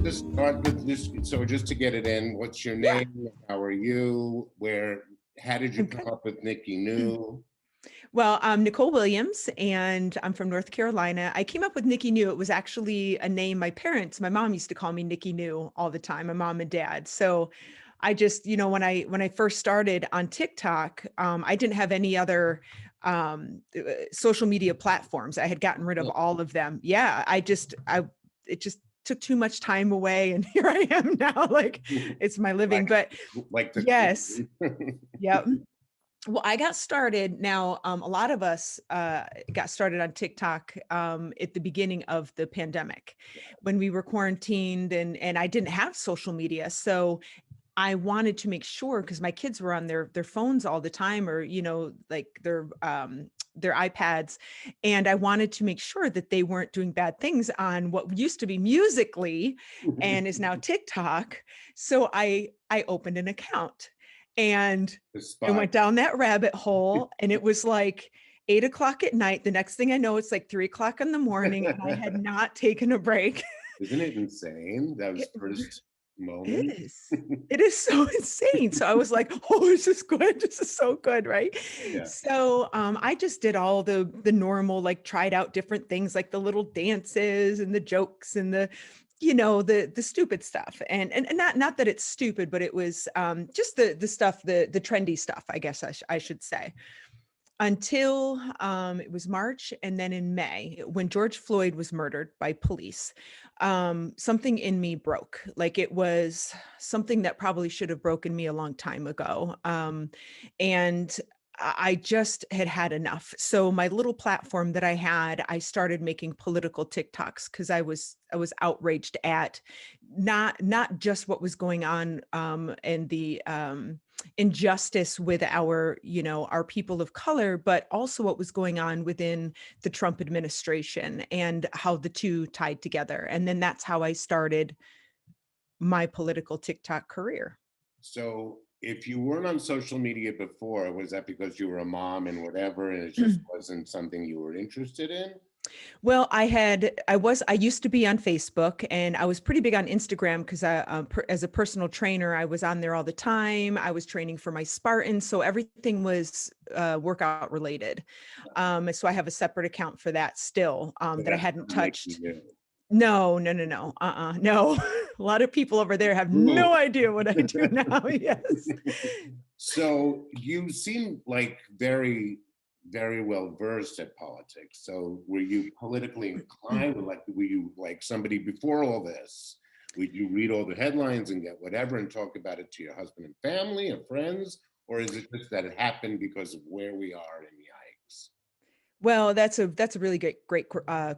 Just start with this. So just to get it in, what's your Yeah, name? How are you? How did you I'm come good. up with Nikkinoo? Well, I'm Nicole Williams, and I'm from North Carolina. I came up with Nikkinoo. It was actually a name my mom used to call me Nikkinoo all the time, my mom and dad. So I just, when I first started on TikTok, I didn't have any other social media platforms. I had gotten rid of Yeah. all of them. Yeah, it just took too much time away, and here I am now. Like it's my living. Like, But like the yes, queen. yep. Well, I got started now. A lot of us got started on TikTok at the beginning of the pandemic when we were quarantined and I didn't have social media. So I wanted to make sure because my kids were on their phones all the time or, like their iPads. And I wanted to make sure that they weren't doing bad things on what used to be Musically and is now TikTok. So I opened an account and The I spy. went down that rabbit hole and it was like 8 o'clock at night. The next thing I know, it's like 3 o'clock in the morning and I had not taken a break. Isn't it insane? Those It first it moments. is. It is so insane. So I was like, "Oh, this is good. This is so good, right?" Yeah. So I just did all the normal, like tried out different things, like the little dances and the jokes and the stupid stuff. And not that it's stupid, but it was just the stuff, the trendy stuff, I guess I should say until it was March. And then in May, when George Floyd was murdered by police, something in me broke. Like it was something that probably should have broken me a long time ago. And I just had enough. So my little platform that I had, I started making political TikToks because I was outraged at not just what was going on and the injustice with our people of color, but also what was going on within the Trump administration and how the two tied together. And then that's how I started my political TikTok career. So if you weren't on social media before, was that because you were a mom and whatever, and it just wasn't something you were interested in? Well, I used to be on Facebook and I was pretty big on Instagram because as a personal trainer, I was on there all the time. I was training for my Spartan. So everything was workout related. So I have a separate account for that still So that I that's hadn't not making touched. you. No, no, no, no. No. A lot of people over there have Ooh. no idea what I do now. Yes. So you seem like very, very well versed at politics. So were you politically inclined? Were you like somebody before all this? Would you read all the headlines and get whatever and talk about it to your husband and family and friends? Or is it just that it happened because of where we are in yikes? Well, that's a really great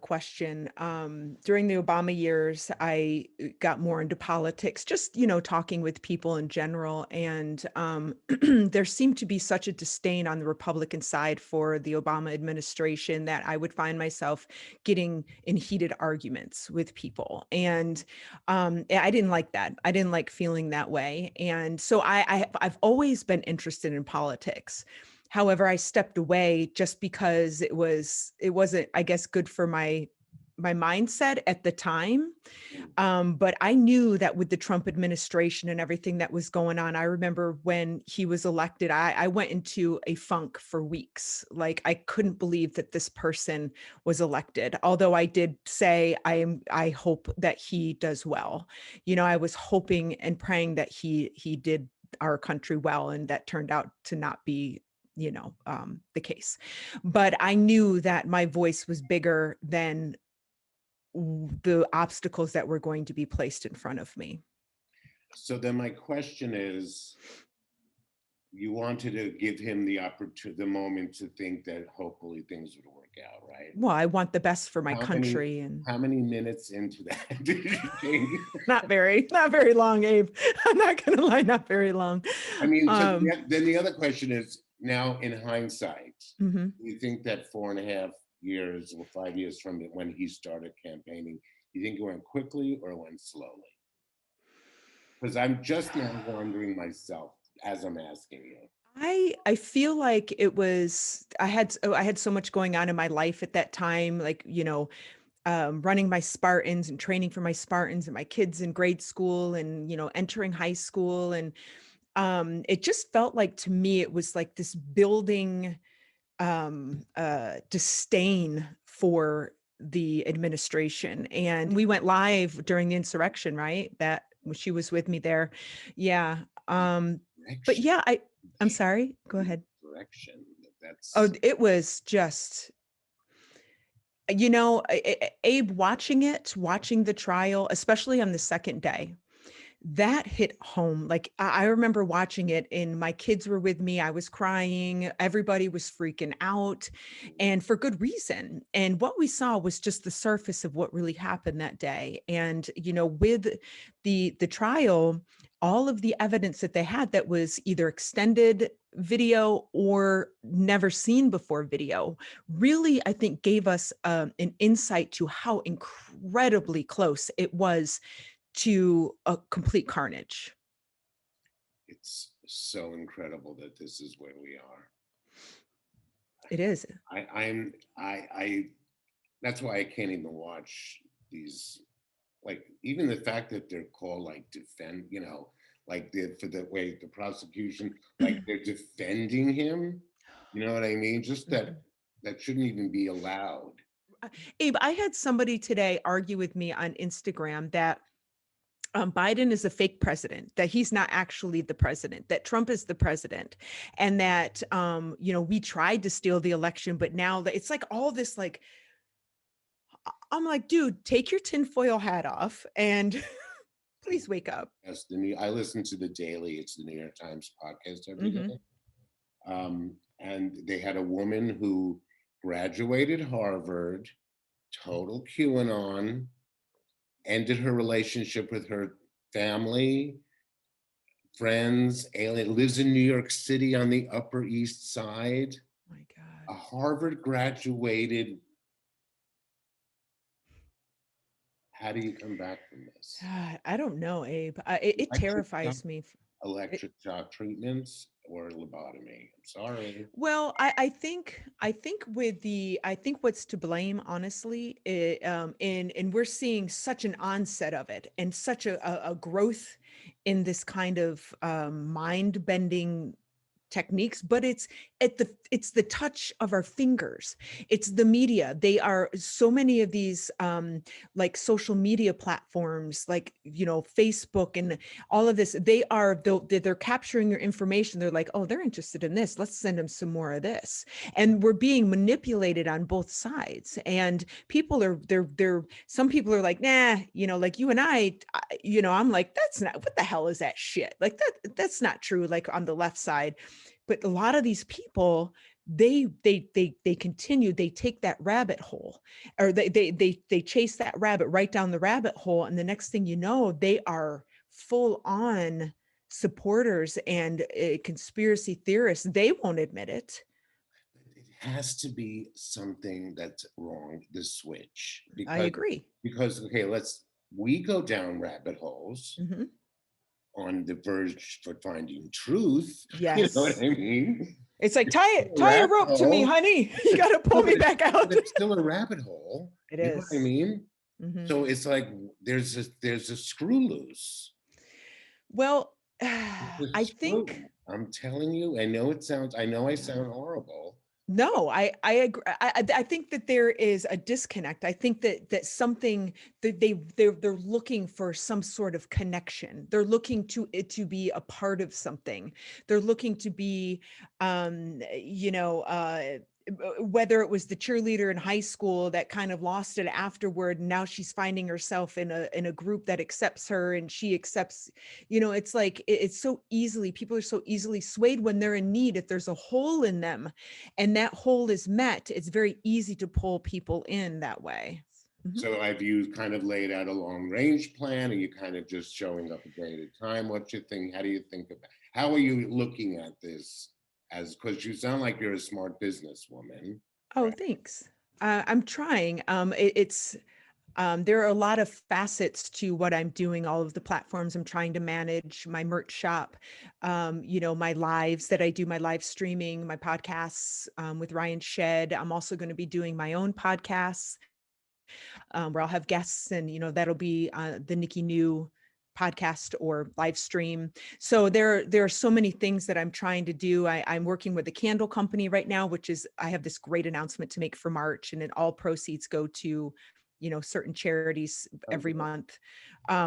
question. During the Obama years, I got more into politics, just talking with people in general, and there seemed to be such a disdain on the Republican side for the Obama administration that I would find myself getting in heated arguments with people, and I didn't like that. I didn't like feeling that way, and so I've always been interested in politics. However, I stepped away just because it wasn't, I guess, good for my mindset at the time. But I knew that with the Trump administration and everything that was going on, I remember when he was elected, I went into a funk for weeks. Like I couldn't believe that this person was elected. Although I did say I hope that he does well. I was hoping and praying that he did our country well, and that turned out to not be the case. But I knew that my voice was bigger than the obstacles that were going to be placed in front of me. So then my question is, you wanted to give him the opportunity, the moment to think that hopefully things would work out, right? Well, I want the best for my How many country, and how many minutes into that did you change? not very long, Abe. I'm not gonna lie, not very long. I mean, so Um, then the other question is, now in hindsight, mhm. do you think that 4.5 years or 5 years from when he started campaigning, you think it went quickly or it went slowly? Because I'm just now wondering myself as I'm asking you. I feel like it was I had so much going on in my life at that time, like, running my Spartans and training for my Spartans and my kids in grade school and, entering high school. And it just felt like, to me, it was like this building disdain for the administration. And we went live during the insurrection, right? That she was with me there. Yeah. But Direction. yeah, I'm sorry. Go ahead. Direction. Oh, That's it was just, Abe, watching the trial, especially on the second day, that hit home. Like I remember watching it and my kids were with me. I was crying. Everybody was freaking out, and for good reason. And what we saw was just the surface of what really happened that day. And, with the trial, all of the evidence that they had that was either extended video or never seen before video really, I think, gave us an insight to how incredibly close it was to a complete carnage. it's so incredible that this is where we are. It is. I that's why I can't even watch these, like, even the fact that they're called like defend, like for the way the prosecution, like they're defending him. You know what I mean? Just Mhm. that shouldn't even be allowed. Abe, I had somebody today argue with me on Instagram that Biden is a fake president, that he's not actually the president, that Trump is the president, and that, we tried to steal the election, but now that it's like all this, like, I'm like, dude, take your tinfoil hat off and please wake up. Yes, I listen to the Daily. It's the New York Times podcast every Hmm. day. And they had a woman who graduated Harvard, total QAnon, ended her relationship with her family, friends, alien, lives in New York City on the Upper East Side, My a God. Harvard graduated. How do you come back from this? I don't know, Abe. It Electric shock, terrifies me. electric shock treatments or lobotomy. I'm sorry. Well, I think I think what's to blame, honestly, and we're seeing such an onset of it and such a growth in this kind of mind bending techniques, but it's the touch of our fingers. It's the media. They are so many of these like social media platforms, like, Facebook and all of this. They're capturing your information. They're like, oh, they're interested in this, let's send them some more of this. And we're being manipulated on both sides. And people are they're some people are like, nah, like you and I'm like, that's not, what the hell is that shit? Like that's not true, like on the left side. But a lot of these people, they continue, they take that rabbit hole, or they chase that rabbit right down the rabbit hole, and the next thing you know, they are full on supporters and conspiracy theorists. They won't admit it. It has to be something that's wrong, the switch. I Because agree. okay, we go down rabbit holes Hmm. on the verge for finding truth. You know what Yes. I mean? It's like, It's still a tie a rabbit rope to me, hole. honey. You got to pull No, me back but out. it's still a rabbit hole. It You know what I is. mean? Hmm. So it's like there's a screw loose. Well, There's a I screw. think I'm telling you. I know I sound horrible. no, I agree. I think that there is a disconnect. I think that something that they're looking for some sort of connection. They're looking to it to be a part of something. They're looking to be, whether it was the cheerleader in high school that kind of lost it afterward, and now she's finding herself in a group that accepts her, and she accepts. It's like it's so easily, people are so easily swayed when they're in need. If there's a hole in them and that hole is met, it's very easy to pull people in that way. Mhm. So have you kind of laid out a long range plan, and you kind of just showing up a day at a time? What's your thing? How do you think about? How are you looking at this? As because you sound like you're a smart businesswoman, Oh, right? thanks. I'm trying. There are a lot of facets to what I'm doing, all of the platforms I'm trying to manage, my merch shop, my lives that I do, my live streaming, my podcasts with Ryan Shed. I'm also going to be doing my own podcasts where I'll have guests, and, that'll be the Nikkinoo podcast or live stream. So there are so many things that I'm trying to do. I'm working with a candle company right now, which is, I have this great announcement to make for March, and then all proceeds go to, certain charities every month,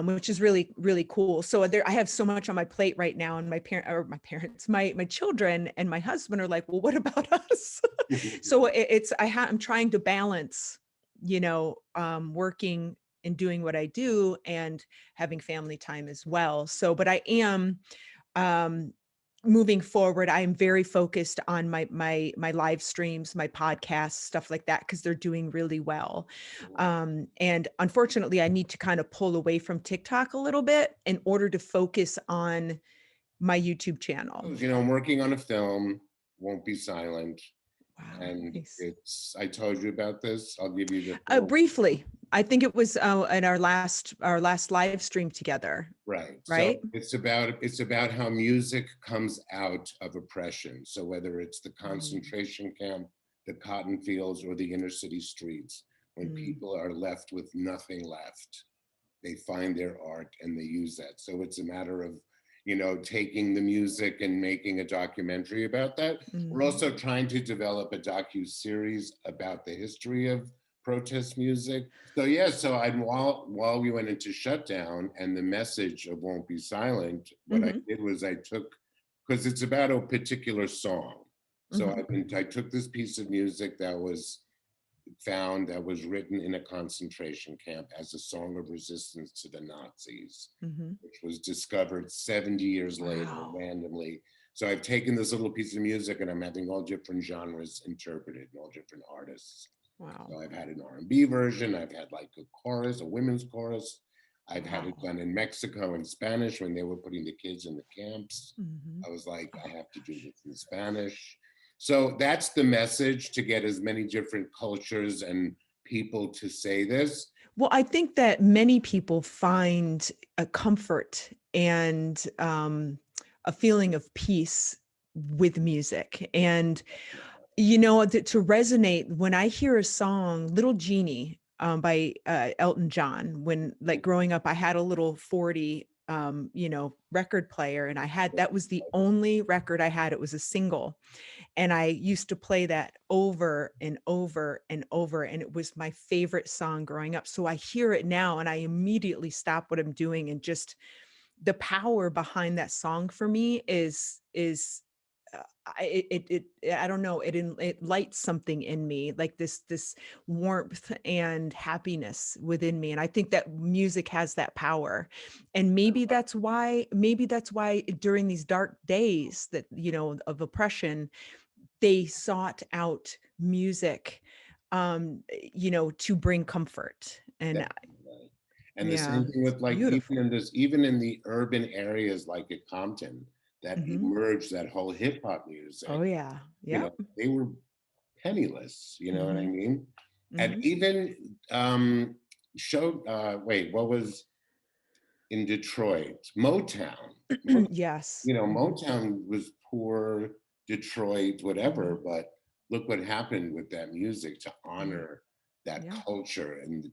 which is really, really cool. So I have so much on my plate right now, and my children and my husband are like, well, what about us? So I'm trying to balance, working and doing what I do and having family time as well. So, but I am, moving forward, I am very focused on my live streams, my podcasts, stuff like that, because they're doing really well. And unfortunately, I need to kind of pull away from TikTok a little bit in order to focus on my YouTube channel. I'm working on a film, Won't Be Silent. Wow, And nice. I told you about this. I'll give you the briefly. I think it was in our last live stream together. Right. Right. So it's about how music comes out of oppression. So whether it's the concentration camp, the cotton fields, or the inner city streets, when people are left with nothing left, they find their art and they use that. So it's a matter of, taking the music and making a documentary about that. We're also trying to develop a docu-series about the history of protest music. So while we went into shutdown and the message of Won't Be Silent, what I did was I took, because it's about a particular song. So I took this piece of music that was written in a concentration camp as a song of resistance to the Nazis, which was discovered 70 years later randomly. So I've taken this little piece of music and I'm having all different genres interpreted and all different artists. Wow. So I've had an R&B version, I've had like a chorus, a women's chorus. I've had it done in Mexico in Spanish when they were putting the kids in the camps. I was like, I have to do this in Spanish. So that's the message, to get as many different cultures and people to say this. Well, I think that many people find a comfort and a feeling of peace with music. And, to resonate, when I hear a song, Little Genie by Elton John, when like growing up, I had a little 40, record player, and that was the only record I had. It was a single. And I used to play that over and over and over. And it was my favorite song growing up. So I hear it now and I immediately stop what I'm doing. And just the power behind that song for me is I don't know, it lights something in me, like this warmth and happiness within me. And I think that music has that power. And maybe that's why during these dark days that, of oppression, they sought out music, to bring comfort. And And the same thing with like, even in the urban areas like at Compton, that emerged that whole hip hop music. Oh yeah. Yeah. They were penniless, you know what I mean? And even what was in Detroit? Motown. Yes. Motown was poor, Detroit, whatever, but look what happened with that music to honor that culture and,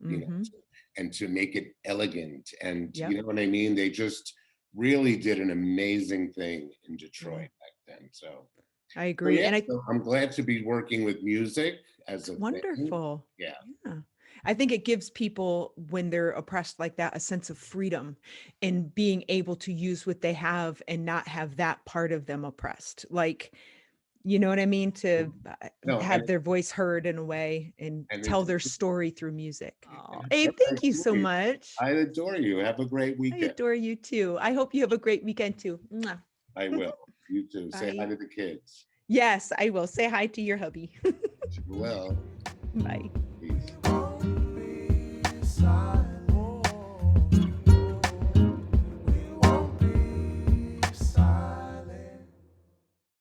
and to make it elegant. And you know what I mean? They just really did an amazing thing in Detroit back then. So I agree. And I'm glad to be working with music as a wonderful. Thing. Yeah. I think it gives people, when they're oppressed like that, a sense of freedom and being able to use what they have and not have that part of them oppressed. Like, you know what I mean? To have their voice heard in a way and tell their story through music. Oh, Abe, thank you so much. I adore you. Have a great weekend. I adore you too. I hope you have a great weekend too. Mwah. I will. You too. Say hi to the kids. Yes, I will. Say hi to your hubby. Well. Bye. Peace.